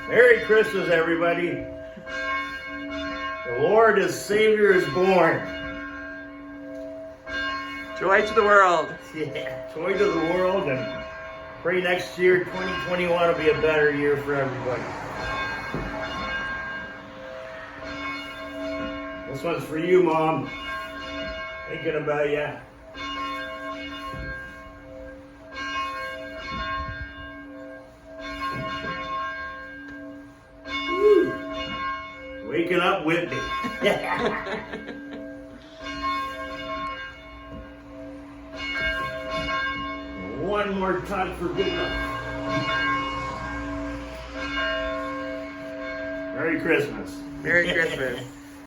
Merry Christmas, everybody. The Lord as Savior is born. Joy to the world. Yeah, joy to the world, and pray next year, 2021, will be a better year for everybody. This one's for you, Mom. Thinking about you. Woo. Waking up Whitby. One more time for good luck. Merry Christmas. Merry Christmas.